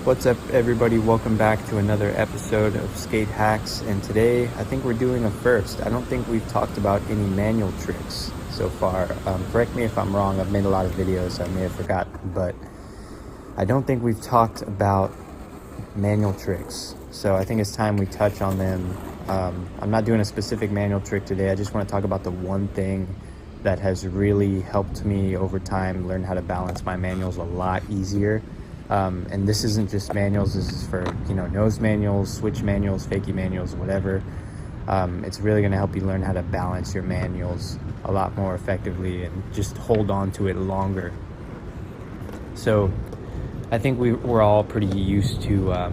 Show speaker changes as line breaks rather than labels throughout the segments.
What's up, everybody? Welcome back to another episode of Skate Hacks. And today, I think we're doing a first. I don't think we've talked about any manual tricks so far. Correct me if I'm wrong. I've made a lot of videos. I may have forgotten, but I don't think we've talked about manual tricks. So I think it's time we touch on them. I'm not doing a specific manual trick today. I just want to talk about the one thing that has really helped me over time learn how to balance my manuals a lot easier. And this isn't just manuals. This is for, nose manuals, switch manuals, fakie manuals, whatever. It's really going to help you learn how to balance your manuals a lot more effectively and just hold on to it longer. So I think we're all pretty used to,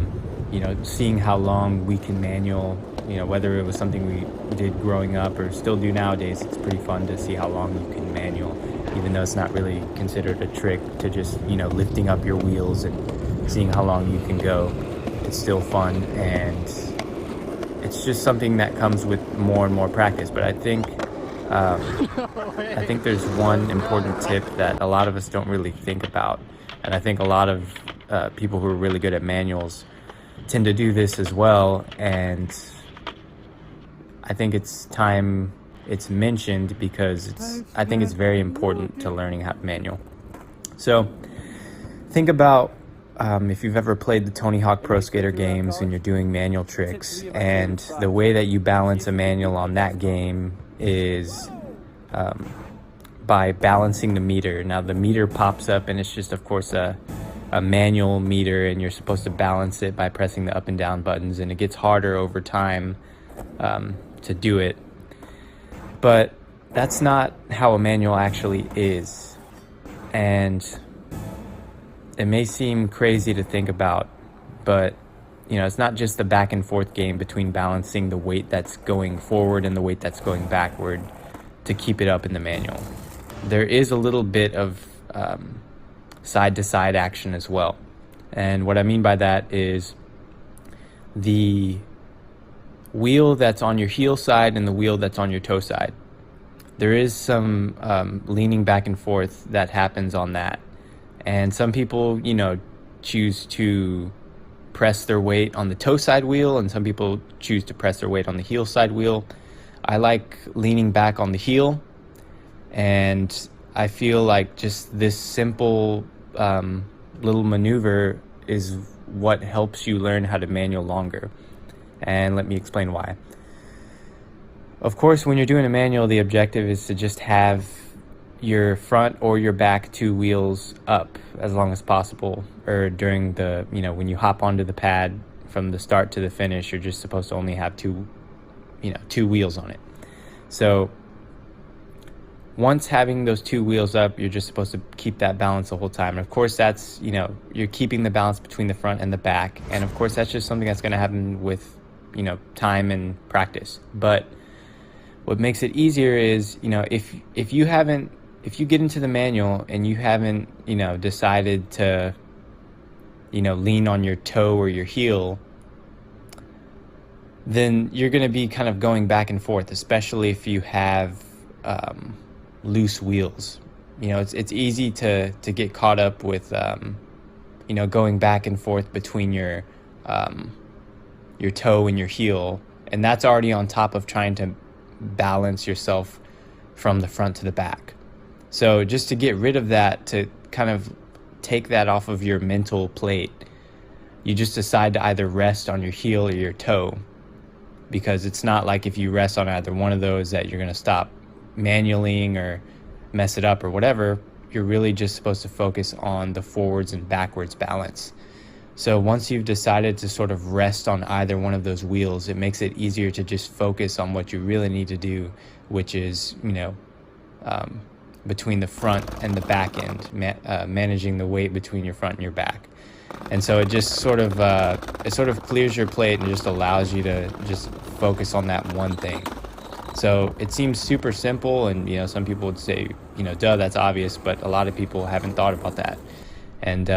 seeing how long we can manual, whether it was something we did growing up or still do nowadays. It's pretty fun to see how long you can manual, even though it's not really considered a trick to just, lifting up your wheels and seeing how long you can go. It's still fun, and it's just something that comes with more and more practice. But I think there's one important tip that a lot of us don't really think about. And I think a lot of people who are really good at manuals tend to do this as well. And I think it's time it's mentioned because I think it's very important to learning how to manual. So think about if you've ever played the Tony Hawk Pro Skater games and you're doing manual tricks, and the way that you balance a manual on that game is by balancing the meter. Now the meter pops up and it's just, of course, a manual meter, and you're supposed to balance it by pressing the up and down buttons, and it gets harder over time to do it. But that's not how a manual actually is. And it may seem crazy to think about, but it's not just the back and forth game between balancing the weight that's going forward and the weight that's going backward to keep it up in the manual. There is a little bit of side-to-side action as well. And what I mean by that is the wheel that's on your heel side and the wheel that's on your toe side. There is some leaning back and forth that happens on that. And some people, choose to press their weight on the toe side wheel, and some people choose to press their weight on the heel side wheel. I like leaning back on the heel, and I feel like just this simple little maneuver is what helps you learn how to manual longer. And let me explain why. Of course, when you're doing a manual, the objective is to just have your front or your back two wheels up as long as possible, or during the, when you hop onto the pad from the start to the finish, you're just supposed to only have two wheels on it. So once having those two wheels up, you're just supposed to keep that balance the whole time. And of course, that's, you're keeping the balance between the front and the back. And of course, that's just something that's going to happen with, time and practice. But what makes it easier is, if you get into the manual and you haven't, decided to, lean on your toe or your heel, then you're going to be kind of going back and forth, especially if you have loose wheels. It's easy to get caught up with, going back and forth between your toe and your heel, and that's already on top of trying to balance yourself from the front to the back. So just to get rid of that, to kind of take that off of your mental plate, you just decide to either rest on your heel or your toe, because it's not like if you rest on either one of those that you're going to stop manualing or mess it up or whatever. You're really just supposed to focus on the forwards and backwards balance. So once you've decided to sort of rest on either one of those wheels, it makes it easier to just focus on what you really need to do, which is, between the front and the back end, managing the weight between your front and your back. And so it just sort of clears your plate and just allows you to just focus on that one thing. So it seems super simple, and some people would say, duh, that's obvious, but a lot of people haven't thought about that. And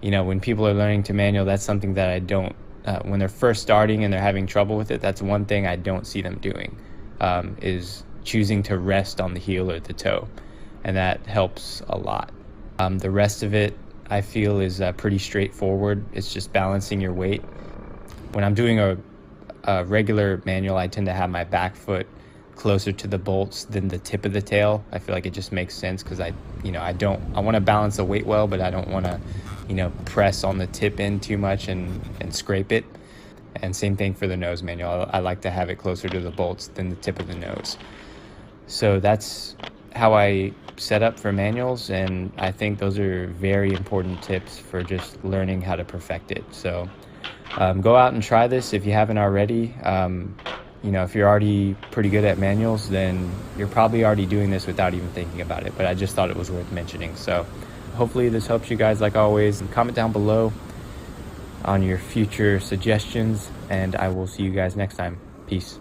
when people are learning to manual, that's something that I don't, when they're first starting and they're having trouble with it, that's one thing I don't see them doing, is choosing to rest on the heel or the toe. And that helps a lot. The rest of it, I feel is pretty straightforward. It's just balancing your weight. When I'm doing a regular manual, I tend to have my back foot closer to the bolts than the tip of the tail. I feel like it just makes sense because I want to balance the weight well, but I don't want to, press on the tip end too much and scrape it. And same thing for the nose manual. I like to have it closer to the bolts than the tip of the nose. So that's how I set up for manuals, and I think those are very important tips for just learning how to perfect it. So go out and try this if you haven't already. If you're already pretty good at manuals, then you're probably already doing this without even thinking about it, but I just thought it was worth mentioning. So hopefully this helps you guys. Like always, and comment down below on your future suggestions, and I will see you guys next time. Peace.